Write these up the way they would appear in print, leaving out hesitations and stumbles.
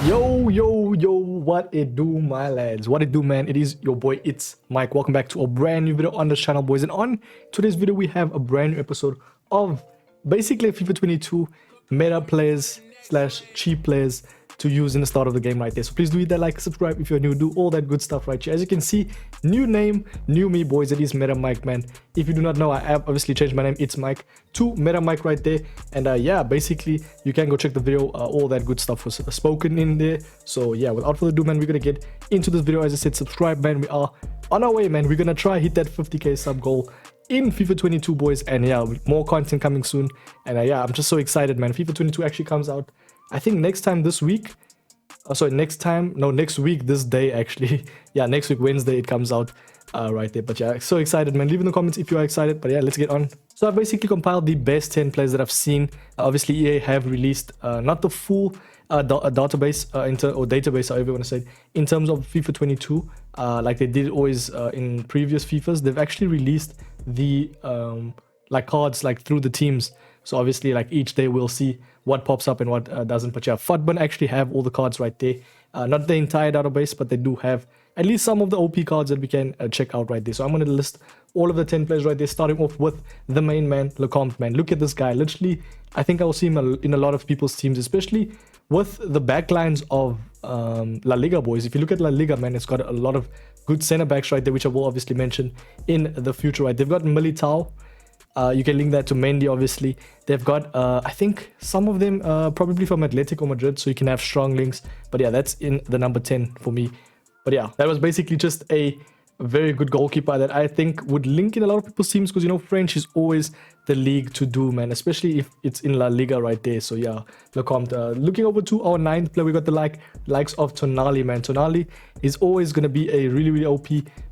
Yo, what it do, my lads? What it do, man? It is your boy, it's Mike. Welcome back to a brand new video on this channel, boys. And on today's video, we have a brand new episode of basically FIFA 22 meta players slash cheap players to use in the start of the game right there. So please do hit that like, subscribe if you're new, do all that good stuff right here. As you can see, new name, new me, boys. It is MetaMike, man. If you do not know, I have obviously changed my name, it's Mike, to MetaMike right there. And yeah, basically you can go check the video. All that good stuff was spoken in there. So yeah, without further ado, man, we're gonna get into this video. As I said, subscribe, man. We are on our way, man. We're gonna try hit that 50k sub goal in FIFA 22, boys. And yeah, more content coming soon. And yeah, I'm just so excited, man. FIFA 22 actually comes out, I think, next week this day, actually. Yeah, next week Wednesday it comes out right there. But yeah, so excited, man. Leave in the comments if you are excited. But yeah, let's get on. So I've basically compiled the best 10 players that I've seen. Obviously EA have released not the full database or database, however you want to say it, in terms of FIFA 22 like they did always in previous FIFAs. They've actually released the like cards like through the teams. So obviously, like each day we'll see what pops up and what doesn't. But yeah, FUTBIN actually have all the cards right there. Not the entire database, but they do have at least some of the OP cards that we can check out right there. So I'm going to list all of the 10 players right there, starting off with the main man, Lecomte, man. Look at this guy. Literally, I think I will see him in a lot of people's teams, especially with the backlines of La Liga, boys. If you look at La Liga, man, it's got a lot of good center backs right there, which I will obviously mention in the future, right? They've got Militao. You can link that to Mendy, obviously. They've got, I think, some of them probably from Atletico Madrid, so you can have strong links. But yeah, that's in the number 10 for me. But yeah, that was basically just a very good goalkeeper that I think would link in a lot of people's teams because, you know, French is always the league to do, man, especially if it's in La Liga right there. So yeah, Lecomte. Looking over to our 9th player, we got the likes of Tonali, man. Tonali is always going to be a really OP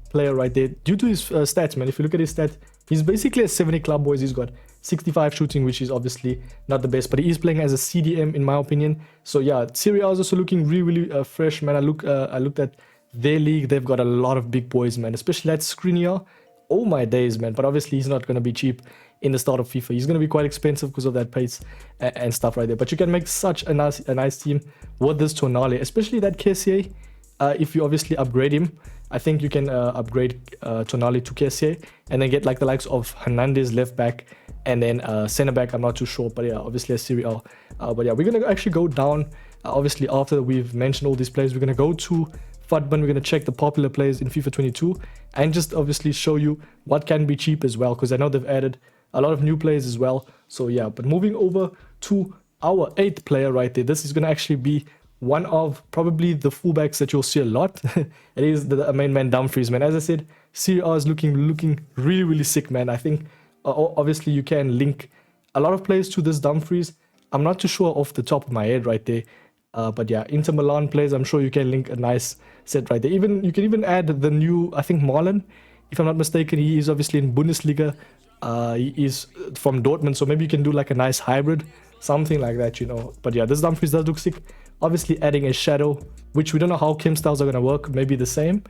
player right there due to his stats, man. If you look at his stats, he's basically a 70 club, boys. He's got 65 shooting, which is obviously not the best, but he is playing as a CDM in my opinion. So yeah, Serie A is also looking really fresh, man. I looked at their league. They've got a lot of big boys, man, especially that Skriniar. Oh my days, man. But obviously he's not going to be cheap in the start of FIFA. He's going to be quite expensive because of that pace and stuff right there. But you can make such a nice team with this Tonali, especially that KCA. If you obviously upgrade him, I think you can upgrade Tonali to KCA and then get like the likes of Hernandez left back and then center back. I'm not too sure, but yeah, obviously a Serie A. But yeah, we're gonna actually go down. Obviously, after we've mentioned all these players, we're gonna go to FUTBIN. We're gonna check the popular players in FIFA 22 and just obviously show you what can be cheap as well, because I know they've added a lot of new players as well. So yeah, but moving over to our 8th player right there, this is gonna actually be one of probably the fullbacks that you'll see a lot. It is the main man, Dumfries, man. As I said, Serie A is looking really sick, man. I think obviously you can link a lot of players to this Dumfries. I'm not too sure off the top of my head right there, but yeah, Inter Milan players, I'm sure you can link a nice set right there. You can even add the new, I think, Marlon, if I'm not mistaken. He is obviously in Bundesliga. He is from Dortmund, so maybe you can do like a nice hybrid, something like that, you know. But yeah, this Dumfries does look sick. Obviously adding a shadow, which we don't know how Kim styles are going to work, maybe the same.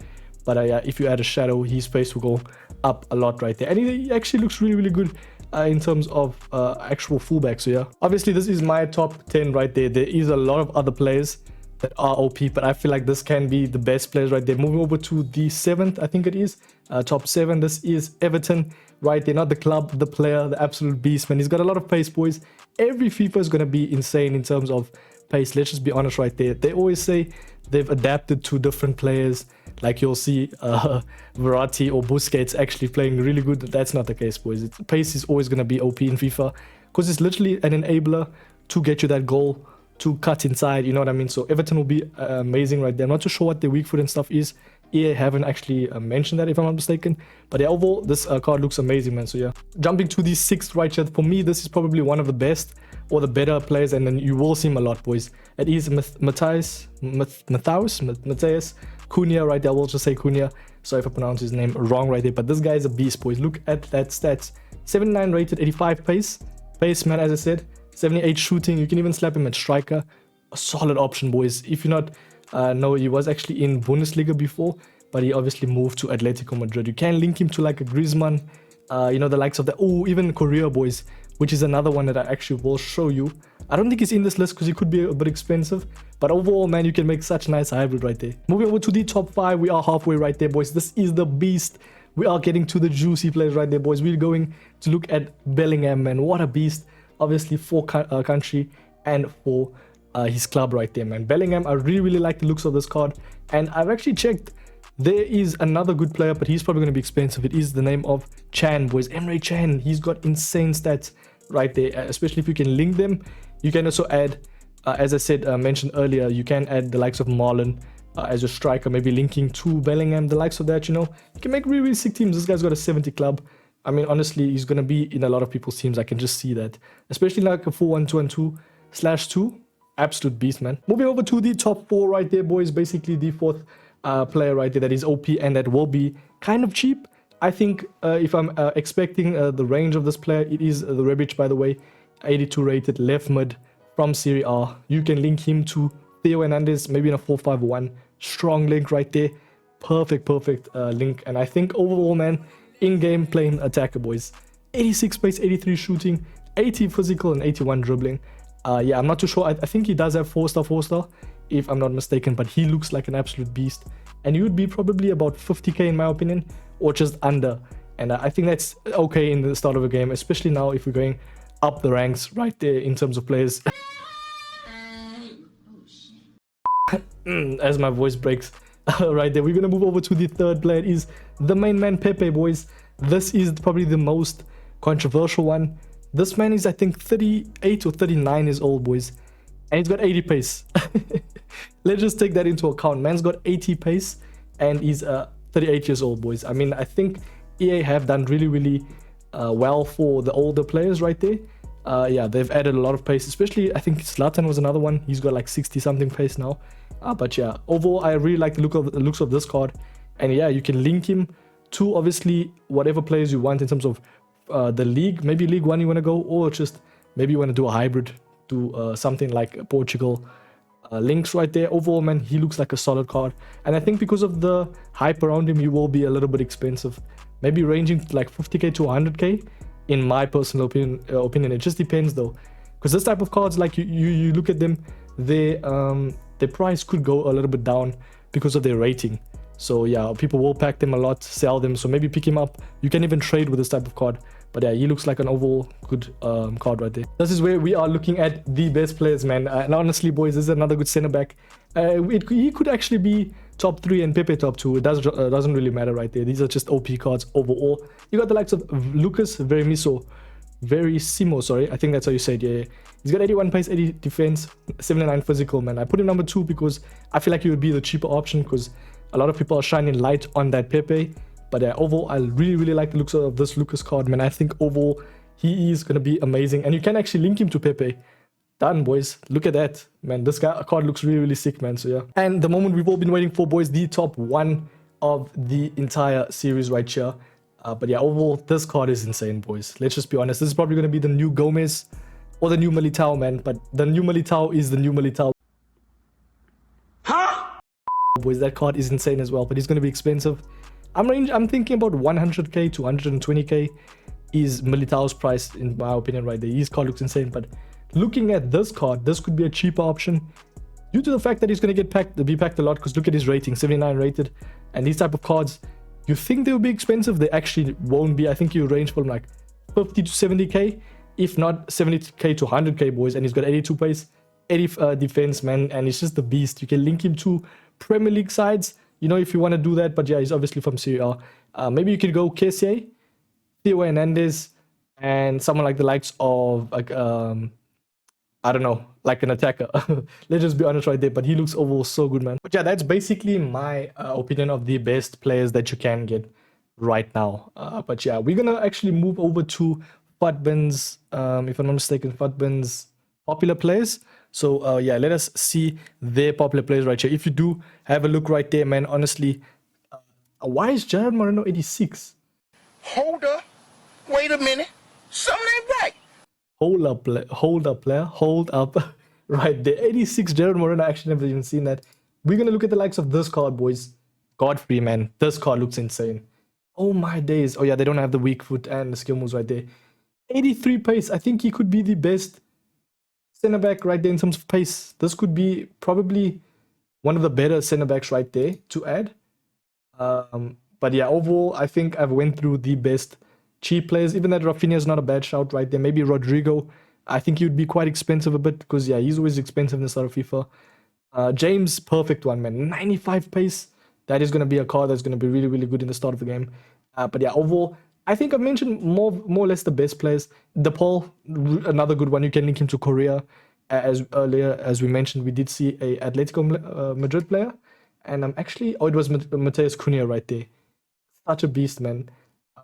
But yeah, if you add a shadow, his pace will go up a lot right there. And he actually looks really good in terms of actual fullback. So yeah, obviously this is my top 10 right there. There is a lot of other players that are OP, but I feel like this can be the best players right there. Moving over to the 7th, I think it is, top 7. This is Everton right there, not the club, the player, the absolute beast, man. He's got a lot of pace, boys. Every FIFA is going to be insane in terms of pace. Let's just be honest right there. They always say they've adapted to different players. Like you'll see Verratti or Busquets actually playing really good. That's not the case, boys. Pace is always going to be OP in FIFA because it's literally an enabler to get you that goal, to cut inside, you know what I mean? So Everton will be amazing right there. I'm not too sure what their weak foot and stuff is. EA haven't actually mentioned that, if I'm not mistaken. But yeah, overall, this card looks amazing, man. So yeah, jumping to the 6th right here. For me, this is probably one of the best or the better players, and then you will see him a lot, boys. It is Matthias Cunha right there. I will just say Cunha. Sorry if I pronounce his name wrong right there. But this guy is a beast, boys. Look at that stats. 79 rated, 85 pace. Pace, man, as I said. 78 shooting. You can even slap him at striker. A solid option, boys. If you not know, he was actually in Bundesliga before, but he obviously moved to Atletico Madrid. You can link him to like a Griezmann, you know, the likes of the, even Korea, boys, which is another one that I actually will show you. I don't think he's in this list because he could be a bit expensive, But overall, man, you can make such nice hybrid right there. Moving over to the top 5, we are halfway right there, boys. This is the beast. We are getting to the juicy players right there, boys. We're going to look at Bellingham, man. What a beast. Obviously, for country and for his club right there, man. Bellingham, I really like the looks of this card. And I've actually checked. There is another good player, but he's probably going to be expensive. It is the name of Chan, boys. Emre Chan. He's got insane stats right there, especially if you can link them. You can also add, as I said, mentioned earlier, you can add the likes of Marlon as a striker, maybe linking to Bellingham, the likes of that, you know. You can make really sick teams. This guy's got a 70 club. I mean, honestly, he's going to be in a lot of people's teams. I can just see that. Especially like a 4-1-2-2/2. Absolute beast, man. Moving over to the top 4 right there, boys. Basically, the fourth player right there that is OP and that will be kind of cheap. I think if I'm expecting the range of this player, it is the Rebic, by the way. 82 rated, left mid from Serie A. You can link him to Theo Hernandez, maybe in a 4-5-1. Strong link right there. Perfect link. And I think overall, man, in-game playing attacker, boys. 86 pace, 83 shooting, 80 physical, and 81 dribbling. Yeah, I'm not too sure. I think he does have 4-star, if I'm not mistaken, but he looks like an absolute beast. And he would be probably about 50k in my opinion, or just under. And I think that's okay in the start of a game, especially now if we're going up the ranks right there in terms of players. As my voice breaks right there. We're going to move over to the third player. It is the main man, Pepe, boys. This is probably the most controversial one. This man is, I think, 38 or 39 years old, boys. And he's got 80 pace. Let's just take that into account. Man's got 80 pace and he's 38 years old, boys. I mean, I think EA have done really well for the older players right there. Yeah, they've added a lot of pace, especially I think Zlatan was another one. He's got like 60 something pace now. But yeah, overall, I really like the looks of this card. And yeah, you can link him to obviously whatever players you want in terms of the league. Maybe League 1 you want to go, or just maybe you want to do a hybrid, do something like Portugal. Links right there. Overall, man, he looks like a solid card. And I think because of the hype around him, he will be a little bit expensive. Maybe ranging like 50k to 100k in my personal opinion. It just depends though, because this type of cards, like you look at them, their price could go a little bit down because of their rating. So yeah, people will pack them a lot, sell them. So maybe pick him up. You can even trade with this type of card. But yeah, he looks like an overall good card right there. This is where we are looking at the best players, man. And honestly, boys, this is another good center back. He could actually be top 3 and Pepe top 2. It doesn't really matter right there. These are just OP cards overall. You got the likes of Lucas Verissimo, sorry. I think that's how you say it. Yeah. He's got 81 pace, 80 defense, 79 physical, man. I put him number 2 because I feel like he would be the cheaper option because a lot of people are shining light on that Pepe. But overall, I really like the looks of this Lucas card, man. I think overall, he is going to be amazing. And you can actually link him to Pepe. Done, boys. Look at that, man. This card looks really sick, man. So yeah. And the moment we've all been waiting for, boys, the top 1 of the entire series right here. But yeah, overall, this card is insane, boys. Let's just be honest. This is probably going to be the new Gomez or the new Militao, man. But the new Militao is the new Militao. Huh? Boys, that card is insane as well. But he's going to be expensive. I'm thinking about 100k to 120k is Militao's price, in my opinion, right there. His card looks insane, but looking at this card, this could be a cheaper option due to the fact that he's going to be packed a lot, because look at his rating, 79 rated. And these type of cards, you think they will be expensive, they actually won't be. I think you range from like 50 to 70k, if not 70k to 100k, boys. And he's got 82 pace, 80 defense, man, and he's just the beast. You can link him to Premier League sides, you know, if you want to do that. But yeah, he's obviously from Serie A. Maybe you could go Kessie, Theo Hernandez, and someone like the likes of, like, I don't know, like an attacker. Let's just be honest right there. But he looks overall so good, man. But yeah, that's basically my opinion of the best players that you can get right now. But yeah, we're going to actually move over to Futbin's, if I'm not mistaken, Futbin's popular players. So yeah, let us see their popular players right here. If you do have a look right there, man, honestly, why is Gerard Moreno 86? Hold up. Wait a minute. Something ain't right. Hold up, player. Hold up. Right there. 86, Gerard Moreno. I actually never even seen that. We're going to look at the likes of this card, boys. Godfrey, man. This card looks insane. Oh, my days. Oh, yeah, they don't have the weak foot and the skill moves right there. 83 pace. I think he could be the best center back right there in terms of pace. This could be probably one of the better center backs right there to add. But yeah, overall, I think I've went through the best cheap players. Even that Rafinha is not a bad shout right there. Maybe Rodrigo. I think he would be quite expensive a bit because, yeah, he's always expensive in the start of FIFA. James, perfect one, man. 95 pace. That is going to be a card that's going to be really, really good in the start of the game. But yeah, overall, I think I've mentioned more or less the best players. DePaul, another good one. You can link him to Korea. As earlier, as we mentioned, we did see a Atletico Madrid player. And I'm actually, oh, it was Mateus Cunha right there. Such a beast, man.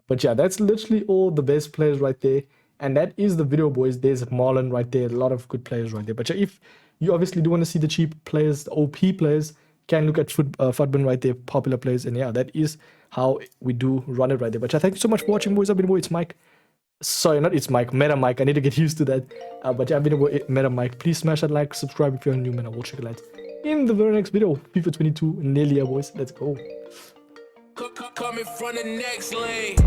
But yeah, that's literally all the best players right there. And that is the video, boys. There's Marlon right there. A lot of good players right there. But yeah, if you obviously do want to see the cheap players, the OP players, can look at Futbin right there, popular players. And yeah, that is how we do run it right there. But yeah, thank you so much for watching, boys. I've been your boy, it's Mike. Sorry, not it's Mike, MetaMike. I need to get used to that. But yeah, I've been your boy, MetaMike. Please smash that like, subscribe if you're new, man. I will check it out in the very next video. FIFA 22, nearly, boys. Let's go. Coming from the next lane.